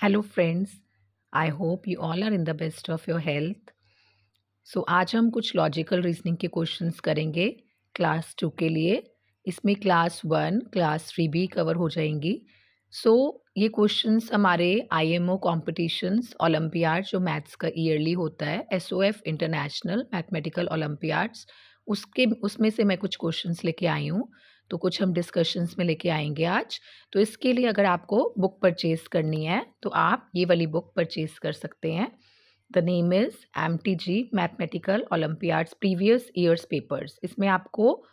Hello friends, I hope you all are in the best of your health. So आज हम कुछ logical reasoning के questions करेंगे class 2 के लिए। इसमें क्लास 1, क्लास 3 भी कवर हो जाएंगी। सो ये क्वेश्चंस हमारे आईएमओ कॉम्पिटिशन्स ओलंपियाड जो मैथ्स का ईयरली होता है, एसओएफ इंटरनेशनल मैथमेटिकल ओलंपियाड्स, उसके उसमें से मैं कुछ क्वेश्चंस लेके आई हूँ। तो कुछ हम डिस्कशंस में लेके आएंगे आज। तो इसके लिए अगर आपको बुक परचेज करनी है तो आप ये वाली बुक परचेज कर सकते हैं। The name is MTG mathematical Olympiads previous years papers. इसमें आपको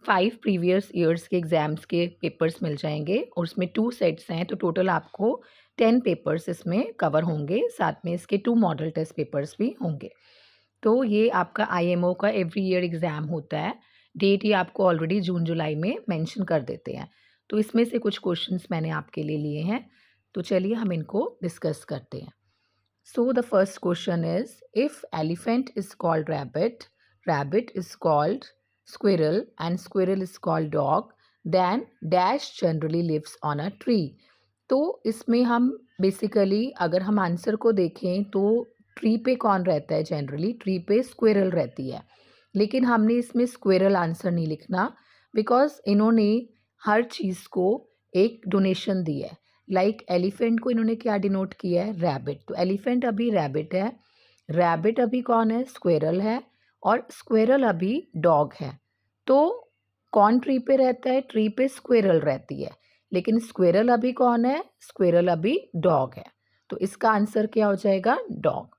5 प्रीवियस ईयर्स के एग्जाम्स के पेपर्स मिल जाएंगे और उसमें 2 सेट्स हैं, तो टोटल आपको 10 पेपर्स इसमें कवर होंगे। साथ में इसके 2 मॉडल टेस्ट पेपर्स भी होंगे। तो ये आपका आईएमओ का एवरी ईयर एग्ज़ाम होता है। डेट ये आपको ऑलरेडी जून जुलाई में मेंशन कर देते हैं। तो इसमें से कुछ क्वेश्चंस मैंने आपके लिए लिए हैं। तो चलिए हम इनको डिस्कस करते हैं। So the first question is, if elephant is called rabbit, rabbit is called squirrel and squirrel is called dog, then dash generally lives on a tree. तो इसमें हम बेसिकली अगर हम आंसर को देखें तो ट्री पे कौन रहता है? जनरली ट्री पे स्क्विरल रहती है। लेकिन हमने इसमें स्क्विरल आंसर नहीं लिखना, बिकॉज इन्होंने हर चीज़ को एक डोनेशन दी है। लाइक एलिफेंट को इन्होंने क्या डिनोट किया है? रैबिट। तो एलिफेंट अभी रैबिट है, रैबिट अभी कौन है? स्क्विरल है, और स्क्विरल अभी डॉग है। तो कौन ट्री पे रहता है? ट्री पे स्क्विरल रहती है, लेकिन स्क्विरल अभी कौन है? स्क्विरल अभी डॉग है। तो इसका आंसर क्या हो जाएगा? डॉग।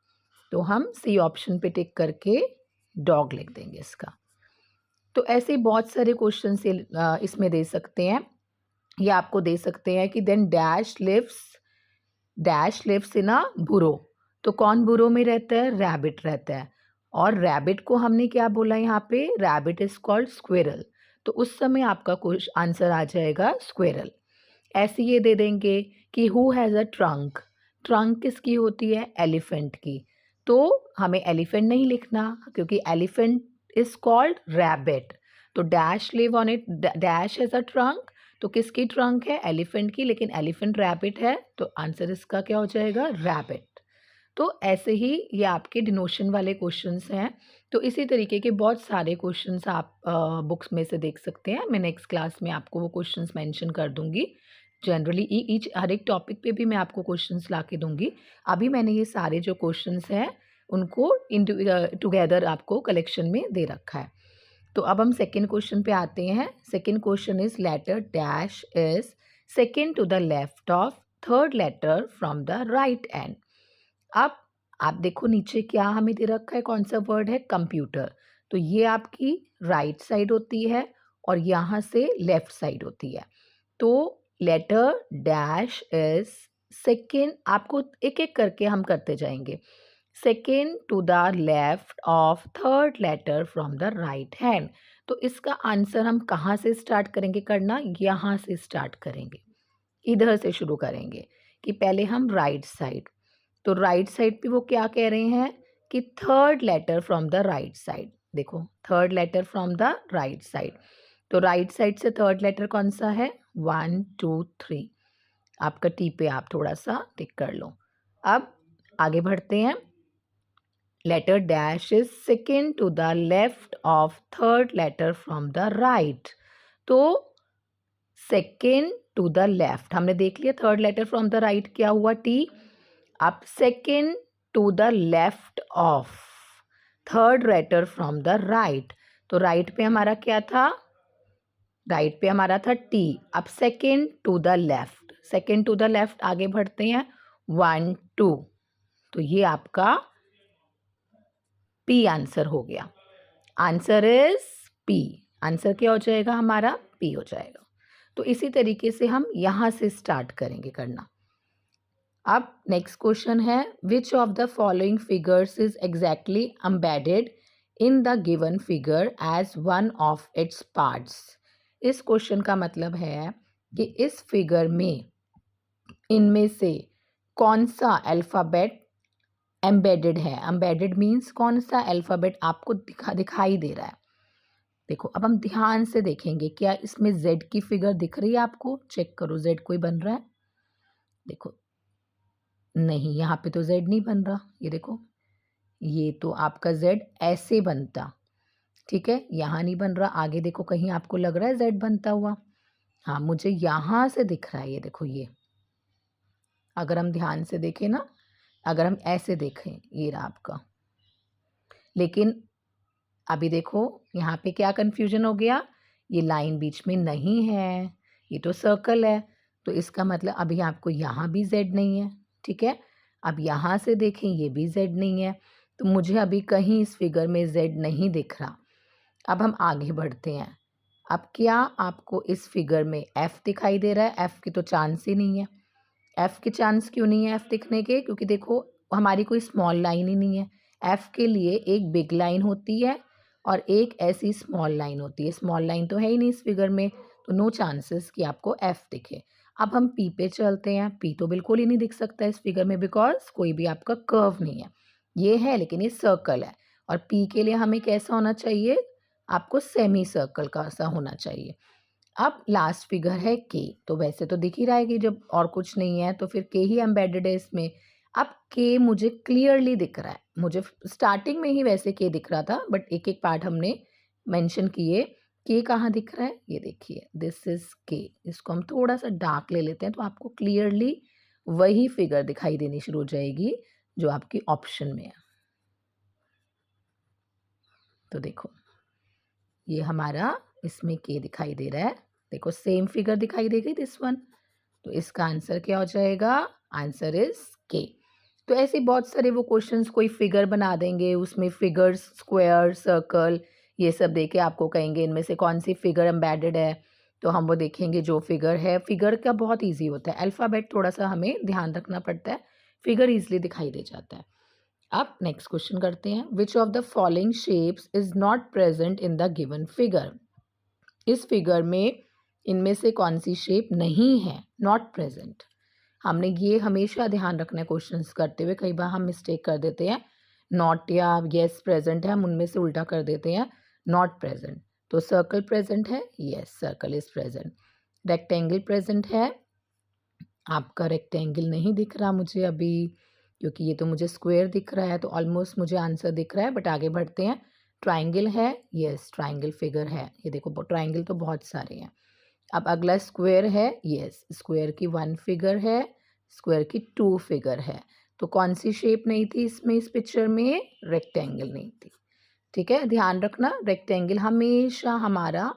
तो हम सी ऑप्शन पे टिक करके डॉग लिख देंगे इसका। तो ऐसे बहुत सारे क्वेश्चन से इसमें दे सकते हैं, या आपको दे सकते हैं कि देन डैश लिव्स इन अ बुरो। तो कौन बुरो में रहता है? रैबिट रहता है। और रैबिट को हमने क्या बोला यहाँ पे? Rabbit is called squirrel. तो उस समय आपका कुछ आंसर आ जाएगा स्क्विरल। ऐसे ये दे देंगे कि who has a trunk. Trunk किसकी होती है? एलिफेंट की। तो हमें एलिफेंट नहीं लिखना, क्योंकि एलिफेंट इज कॉल्ड रैबिट। तो dash live on it, dash has a trunk. तो किसकी ट्रंक है? एलिफेंट की, लेकिन एलिफेंट रैबिट है, तो आंसर इसका क्या हो जाएगा? रैबिट। तो ऐसे ही ये आपके डिनोशन वाले क्वेश्चंस हैं। तो इसी तरीके के बहुत सारे क्वेश्चंस आप बुक्स में से देख सकते हैं। मैं नेक्स्ट क्लास में आपको वो क्वेश्चंस मेंशन कर दूंगी। जनरली ईच हर एक टॉपिक पे भी मैं आपको क्वेश्चंस ला के दूंगी। अभी मैंने ये सारे जो क्वेश्चंस हैं उनको टुगेदर आपको कलेक्शन में दे रखा है। तो अब हम सेकेंड क्वेश्चन पे आते हैं। Second question is letter dash is second to the left of third letter from the right end. अब आप देखो नीचे क्या हमें दे रखा है? कौन सा वर्ड है? कंप्यूटर। तो ये आपकी राइट साइड होती है और यहाँ से लेफ्ट साइड होती है। तो लेटर डैश इज सेकेंड, आपको एक एक करके हम करते जाएंगे। Second to the left of third letter from the right hand. तो इसका आंसर हम कहाँ से स्टार्ट करेंगे करना? यहाँ से स्टार्ट करेंगे, इधर से शुरू करेंगे कि पहले हम राइट साइड। तो राइट साइड पे वो क्या कह रहे हैं कि third letter from the right side. देखो, third letter from the right side. तो राइट साइड से थर्ड लेटर कौन सा है? 1 2 3। आपका टी पे आप थोड़ा सा टिक कर लो। अब आगे बढ़ते हैं। Letter dash is second to the left of third letter from the right. तो सेकेंड टू द लेफ्ट हमने देख लिया, third letter from the right क्या हुआ? टी। अब second to the left of third letter from the right. तो right पे हमारा क्या था? राइट पे हमारा था टी। अब second to the left, second to the left आगे बढ़ते हैं, 1 2। तो ये आपका पी आंसर हो गया। Answer is P. आंसर क्या हो जाएगा हमारा? पी हो जाएगा। तो इसी तरीके से हम यहां से स्टार्ट करेंगे करना। अब नेक्स्ट क्वेश्चन है, which of the following figures is exactly embedded in the given figure as one of its parts. इस क्वेश्चन का मतलब है कि इस फिगर में इनमें से कौन सा अल्फ़ाबेट एम्बेडेड है। एम्बेडेड मीन्स कौन सा अल्फ़ाबेट आपको दिखाई दे रहा है। देखो, अब हम ध्यान से देखेंगे, क्या इसमें जेड की फिगर दिख रही है आपको? चेक करो, जेड कोई बन रहा है? देखो, नहीं, यहाँ पे तो z नहीं बन रहा, ये देखो, ये तो आपका z ऐसे बनता, ठीक है? यहाँ नहीं बन रहा, आगे देखो कहीं आपको लग रहा है z बनता हुआ? हाँ, मुझे यहाँ से दिख रहा है, ये देखो ये। अगर हम ध्यान से देखें ना, अगर हम ऐसे देखें, ये रहा आपका। लेकिन अभी देखो यहाँ पे क्या कन्फ्यूजन हो गया, ये लाइन बीच में नहीं है, ये तो सर्कल है, तो इसका मतलब अभी आपको यहाँ भी z नहीं है, ठीक है? अब यहाँ से देखें, ये भी z नहीं है, तो मुझे अभी कहीं इस फिगर में z नहीं दिख रहा। अब हम आगे बढ़ते हैं। अब क्या आपको इस फिगर में f दिखाई दे रहा है? f की तो चांस ही नहीं है। f के चांस क्यों नहीं है f दिखने के? क्योंकि देखो हमारी कोई स्मॉल लाइन ही नहीं है। f के लिए एक बिग लाइन होती है और एक ऐसी स्मॉल लाइन होती है। स्मॉल लाइन तो है ही नहीं इस फिगर में, तो नो चांसेस कि आपको f दिखे। अब हम p पे चलते हैं। p तो बिल्कुल ही नहीं दिख सकता इस फिगर में, बिकॉज कोई भी आपका कर्व नहीं है। ये है लेकिन ये सर्कल है, और p के लिए हमें कैसा होना चाहिए? आपको सेमी सर्कल का सा होना चाहिए। अब लास्ट फिगर है k, तो वैसे तो दिख ही रहा है कि जब और कुछ नहीं है तो फिर k ही एम्बेडेड है इसमें। अब k मुझे क्लियरली दिख रहा है, मुझे स्टार्टिंग में ही वैसे k दिख रहा था, बट एक एक पार्ट हमने मेंशन किए। k कहाँ दिख रहा है? ये देखिए, दिस इज k। इसको हम थोड़ा सा डार्क ले लेते हैं तो आपको क्लियरली वही फिगर दिखाई देनी शुरू हो जाएगी जो आपकी ऑप्शन में है। तो देखो ये हमारा इसमें k दिखाई दे रहा है, देखो सेम फिगर दिखाई देगी दिस वन, तो इसका आंसर क्या हो जाएगा? आंसर इज के। तो ऐसे बहुत सारे वो क्वेश्चंस कोई फिगर बना देंगे, उसमें फिगर्स स्क्वायर सर्कल ये सब देके आपको कहेंगे इनमें से कौन सी फिगर एम्बेडेड है, तो हम वो देखेंगे जो फिगर है। फिगर का बहुत इजी होता है, अल्फ़ाबेट थोड़ा सा हमें ध्यान रखना पड़ता है, फिगर इजीली दिखाई दे जाता है। अब नेक्स्ट क्वेश्चन करते हैं। विच of the following shapes is not present in the given figure? इस फिगर में इनमें से कौन सी शेप नहीं है, नॉट प्रेजेंट? हमने ये हमेशा ध्यान रखना है क्वेश्चंस करते हुए, कई बार हम मिस्टेक कर देते हैं, नॉट या येस प्रेजेंट है, हम उनमें से उल्टा कर देते हैं नॉट प्रेजेंट। तो सर्कल प्रेजेंट है, yes circle is present. Rectangle present है, आपका रेक्टेंगल नहीं दिख रहा मुझे अभी, क्योंकि ये तो मुझे स्क्वायर दिख रहा है, तो ऑलमोस्ट मुझे आंसर दिख रहा है, बट आगे बढ़ते हैं। ट्राइंगल है, यस ट्राइंगल फिगर है, ये देखो ट्राइंगल तो बहुत सारे हैं। अब अगला स्क्वायर है, यस स्क्वायर की 1 फिगर है, स्क्वायर की 2 फिगर है। तो कौन सी शेप नहीं थी इसमें, इस पिक्चर में? रेक्टेंगल नहीं थी, ठीक है? ध्यान रखना, रेक्टेंगल हमेशा हमारा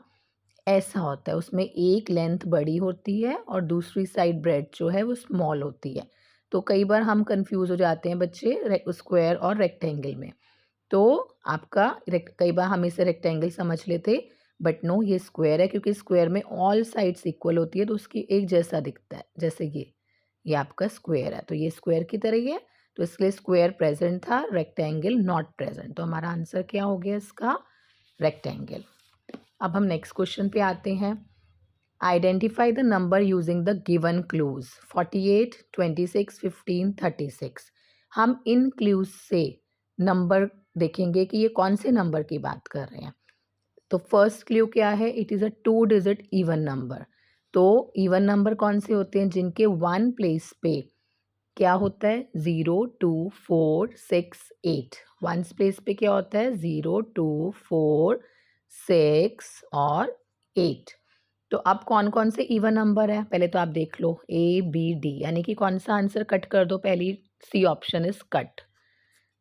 ऐसा होता है, उसमें एक लेंथ बड़ी होती है और दूसरी साइड ब्रेड जो है वो स्मॉल होती है। तो कई बार हम कंफ्यूज हो जाते हैं बच्चे स्क्वायर और रेक्टेंगल में। तो आपका कई बार हम इसे रेक्टेंगल समझ लेते, बट नो ये स्क्वायर है, क्योंकि स्क्वायर में ऑल साइड्स इक्वल होती है, तो उसकी एक जैसा दिखता है। जैसे ये आपका स्क्वायर है, तो ये स्क्वायर की तरह ही है, तो इसलिए स्क्वायर प्रेजेंट था, रेक्टेंगल नॉट प्रेजेंट। तो हमारा आंसर क्या हो गया इसका? रेक्टेंगल। अब हम नेक्स्ट क्वेश्चन पे आते हैं। Identify the number using the given clues 48, 26, 15, 36। हम इन क्लूज से नंबर देखेंगे कि ये कौन से नंबर की बात कर रहे हैं। तो फर्स्ट क्लू क्या है? It is a 2 digit even number. तो इवन नंबर कौन से होते हैं? जिनके 1 प्लेस पे क्या होता है? 0, 2, 4, 6, 8। 1 प्लेस पे क्या होता है? 0, 2, 4, 6 और 8। तो अब कौन कौन से इवन नंबर है पहले तो आप देख लो, ए बी डी, यानी कि कौन सा आंसर कट कर दो? पहली C option is cut,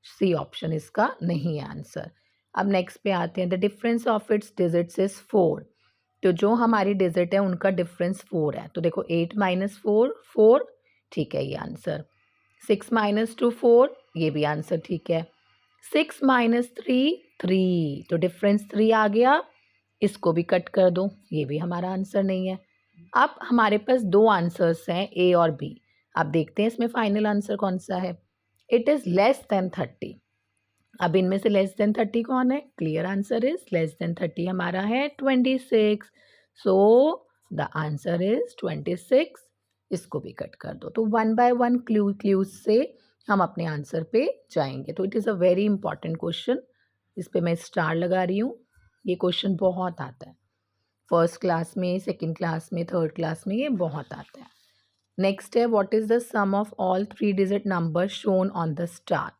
C option इसका नहीं है आंसर। अब नेक्स्ट पे आते हैं। The difference of its digits is 4। तो जो हमारी डिजिट है उनका डिफरेंस 4 है। तो देखो 8 माइनस 4 4, ठीक है ये आंसर। 6 माइनस 2 4, ये भी आंसर ठीक है। 6 माइनस 3 3, तो डिफरेंस 3 आ गया, इसको भी कट कर दो, ये भी हमारा आंसर नहीं है। अब हमारे पास 2 आंसर्स हैं, ए और बी। अब देखते हैं इसमें फाइनल आंसर कौन सा है। It is less than 30। अब इनमें से लेस देन 30 कौन है? Clear answer is less than 30 हमारा है 26। So the answer is 26। इसको भी कट कर दो। तो 1 बाय 1 क्लूज से हम अपने आंसर पे जाएंगे। तो it is a very important question, इस पे मैं स्टार लगा रही हूँ। ये क्वेश्चन बहुत आता है, फर्स्ट क्लास में, सेकंड क्लास में, थर्ड क्लास में, ये बहुत आता है। नेक्स्ट है what is the sum of all 3 digit number shown on the star.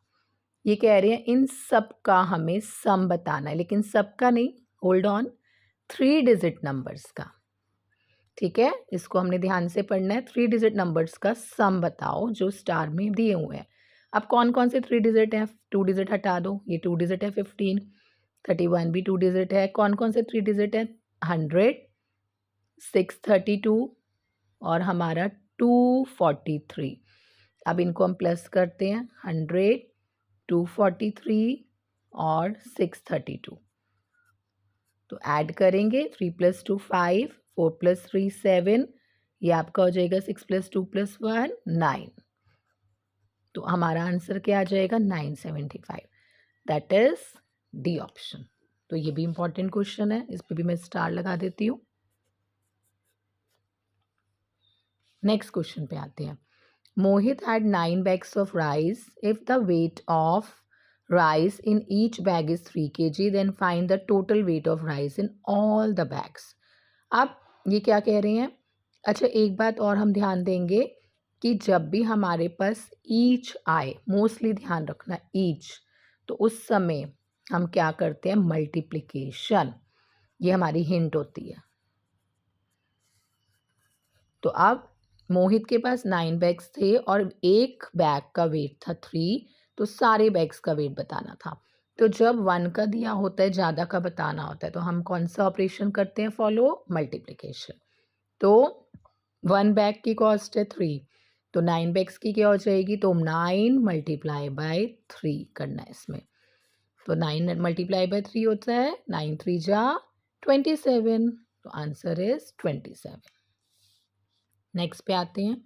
ये कह रहे हैं इन सब का हमें सम बताना है, लेकिन सबका नहीं, होल्ड ऑन, 3 डिजिट नंबर्स का। ठीक है, इसको हमने ध्यान से पढ़ना है। 3 डिजिट नंबर्स का सम बताओ जो स्टार में दिए हुए हैं। अब कौन कौन से 3 डिजिट हैं? 2 डिजिट हटा दो, ये 2 डिजिट है 15, 31 भी 2 डिजिट है। कौन कौन से 3 डिजिट है? 100, 632 और हमारा 243। अब इनको हम प्लस करते हैं, 100, 243 और 632। तो ऐड करेंगे, 3 + 2 5, 4 + 3 7, ये आपका हो जाएगा 6 + 2 + 1 9। तो हमारा आंसर क्या आ जाएगा? 975। That is D option. तो ये भी इंपॉर्टेंट क्वेश्चन है, इस पे भी मैं स्टार लगा देती हूँ। नेक्स्ट क्वेश्चन पे आते हैं। Mohit had 9 bags of rice. If the weight of rice in each bag is 3 kg, then find the total weight of rice in all the bags. अब ये क्या कह रहे हैं? अच्छा, एक बात और हम ध्यान देंगे कि जब भी हमारे पास ईच आए, मोस्टली ध्यान रखना ईच, तो उस समय हम क्या करते हैं? मल्टीप्लिकेशन। ये हमारी हिंट होती है। तो अब मोहित के पास 9 बैग्स थे और एक बैग का वेट था 3, तो सारे बैग्स का वेट बताना था। तो जब 1 का दिया होता है, ज़्यादा का बताना होता है, तो हम कौन सा ऑपरेशन करते हैं फॉलो? मल्टीप्लिकेशन। तो 1 बैग की कॉस्ट है 3, तो 9 बैग्स की क्या हो जाएगी? तो 9 × 3 करना है इसमें। तो 9 × 3 होता है 9 3 जा 27। तो आंसर इज 27। नेक्स्ट पे आते हैं।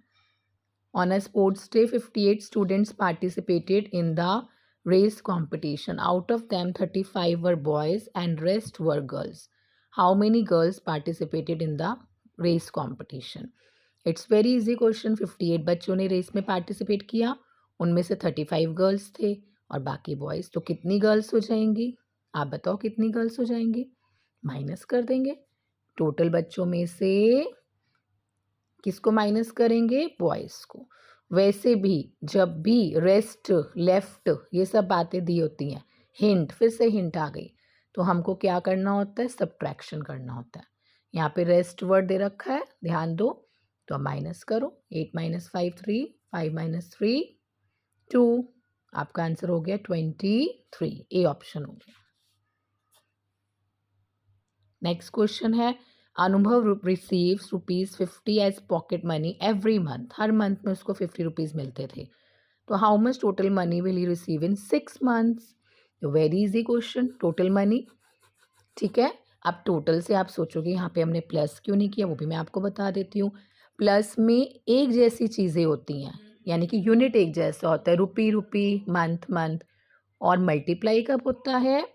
On a sports day 58 students participated in the race competition. Out of them 35 were boys and rest were girls. How many girls participated in the race competition? It's very easy question. 58 बच्चों ने race में participate किया, उनमें से 35 girls थे और बाकी boys. तो कितनी गर्ल्स हो जाएंगी? आप बताओ कितनी गर्ल्स हो जाएंगी? माइनस कर देंगे। टोटल बच्चों में से किसको माइनस करेंगे? बॉयज़ को। वैसे भी जब भी रेस्ट, लेफ्ट, ये सब बातें दी होती हैं, हिंट, फिर से हिंट आ गई, तो हमको क्या करना होता है? सब्ट्रैक्शन करना होता है। यहाँ पे रेस्ट वर्ड दे रखा है, ध्यान दो। तो अब माइनस करो, 8 - 5 3, 5 - 3 2। आपका आंसर हो गया 23। ए ऑप्शन हो गया। नेक्स्ट क्वेश्चन है Anubhav receives ₹50 as pocket money every month. हर मंथ में उसको 50 रुपीज़ मिलते थे। तो how much total money will he receive in 6 months? तो very easy question, total money. ठीक है, अब टोटल से आप सोचोगे यहाँ पे हमने प्लस क्यों नहीं किया, वो भी मैं आपको बता देती हूँ। प्लस में एक जैसी चीज़ें होती हैं, यानी कि यूनिट एक जैसा होता है, रुपी रुपी, मंथ मंथ। और मल्टीप्लाई कब होता है?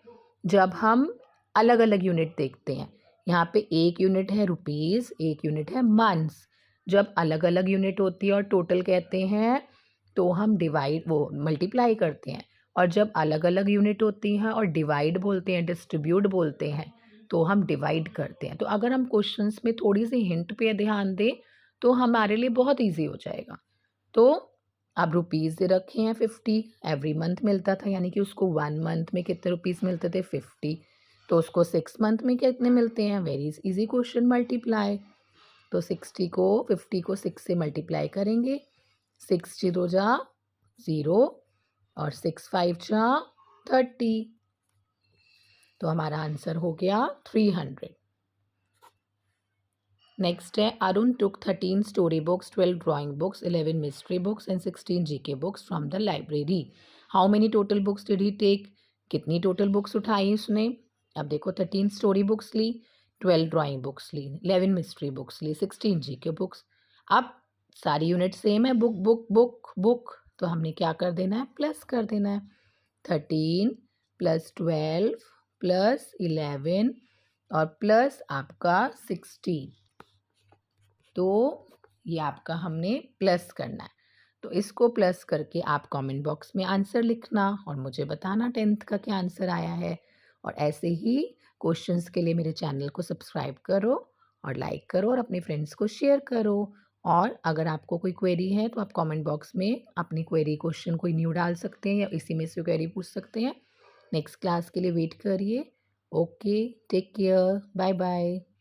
जब हम अलग अलग यूनिट देखते हैं। यहाँ पे एक यूनिट है रुपीज़, एक यूनिट है मंथ्स। जब अलग अलग यूनिट होती है और टोटल कहते हैं, तो हम डिवाइड, वो मल्टीप्लाई करते हैं। और जब अलग अलग यूनिट होती हैं और डिवाइड बोलते हैं, डिस्ट्रीब्यूट बोलते हैं, तो हम डिवाइड करते हैं। तो अगर हम क्वेश्चंस में थोड़ी सी हिंट पे ध्यान दें, तो हमारे लिए बहुत इजी हो जाएगा। तो अब रुपीज़ दे रखे हैं 50, एवरी मंथ मिलता था, यानी कि उसको 1 मंथ में कितने रुपीज़ मिलते थे? 50। तो उसको 6 मंथ में कितने मिलते हैं? Very easy question, multiply. तो 50 को 6 से मल्टीप्लाई करेंगे। 6 0 जा 0 और 6 5 जा 30। तो हमारा आंसर हो गया 300। नेक्स्ट है Arun took 13 story books, 12 drawing books, 11 mystery books and 16 GK books from the library. How many total books did he take? कितनी टोटल बुक्स उठाई उसने? अब देखो, 13 स्टोरी बुक्स ली, 12 ड्राइंग बुक्स ली, 11 मिस्ट्री बुक्स ली, 16 जीके बुक्स। अब सारी यूनिट सेम है, बुक बुक बुक बुक, तो हमने क्या कर देना है? प्लस कर देना है। 13 + 12 + 11 और प्लस आपका 16। तो ये आपका हमने प्लस करना है। तो इसको प्लस करके आप कमेंट बॉक्स में आंसर लिखना और मुझे बताना 10th का क्या आंसर आया है। और ऐसे ही क्वेश्चंस के लिए मेरे चैनल को सब्सक्राइब करो और लाइक करो और अपने फ्रेंड्स को शेयर करो। और अगर आपको कोई क्वेरी है तो आप कमेंट बॉक्स में अपनी क्वेरी क्वेश्चन कोई न्यू डाल सकते हैं या इसी में से क्वेरी पूछ सकते हैं। नेक्स्ट क्लास के लिए वेट करिए। Okay, take care, bye bye.